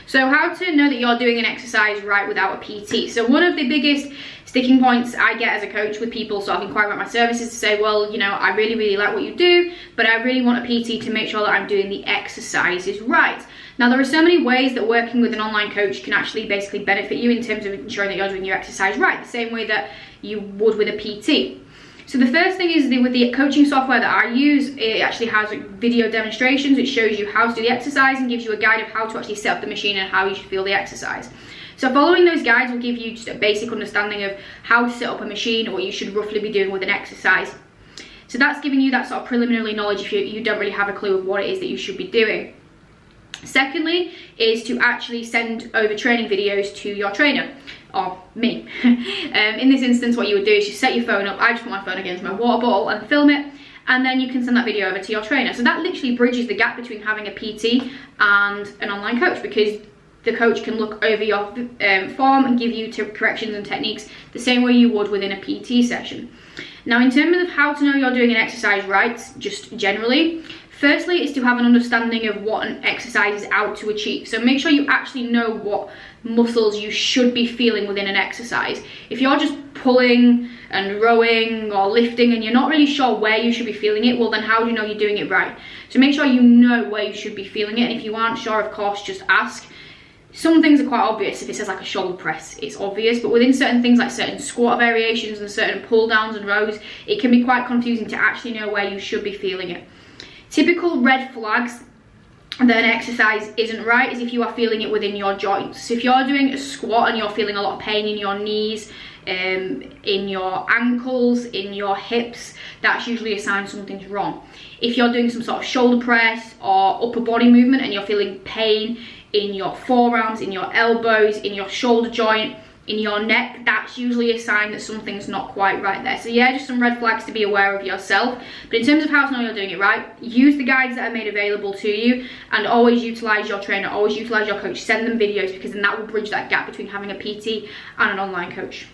So how to know that you're doing an exercise right without a PT. So one of the biggest sticking points I get as a coach with people sort of inquiring about my services to say, well, you know, I really like what you do, but I really want a PT to make sure that I'm doing the exercises right. Now, there are so many ways that working with an online coach can actually basically benefit you in terms of ensuring that you're doing your exercise right, the same way that you would with a PT. So the first thing is with the coaching software that I use, it actually has video demonstrations which shows you how to do the exercise and gives you a guide of how to actually set up the machine and how you should feel the exercise. So following those guides will give you just a basic understanding of how to set up a machine or what you should roughly be doing with an exercise. So that's giving you that sort of preliminary knowledge if you don't really have a clue of what it is that you should be doing. Secondly is to actually send over training videos to your trainer, or me. In this instance, what you would do is you set your phone up. I just put my phone against my water bottle and film it, and then you can send that video over to your trainer. So that literally bridges the gap between having a PT and an online coach, because the coach can look over your form and give you corrections and techniques the same way you would within a PT session. Now, in terms of how to know you're doing an exercise right, just generally, firstly is to have an understanding of what an exercise is out to achieve. So make sure you actually know what muscles you should be feeling within an exercise. If you're just pulling and rowing or lifting and you're not really sure where you should be feeling it, well then how do you know you're doing it right? So make sure you know where you should be feeling it, and if you aren't sure, of course, just ask. Some things are quite obvious. If it says like a shoulder press, it's obvious, but within certain things like certain squat variations and certain pull downs and rows, it can be quite confusing to actually know where you should be feeling it. Typical red flags that an exercise isn't right is if you are feeling it within your joints. So if you're doing a squat and you're feeling a lot of pain in your knees, in your ankles, in your hips, that's usually a sign something's wrong. If you're doing some sort of shoulder press or upper body movement and you're feeling pain in your forearms, in your elbows, in your shoulder joint, in your neck, that's usually a sign that something's not quite right there. So yeah, just some red flags to be aware of yourself. But in terms of how to know you're doing it right, use the guides that are made available to you, and always utilize your trainer, always utilize your coach. Send them videos, because then that will bridge that gap between having a PT and an online coach.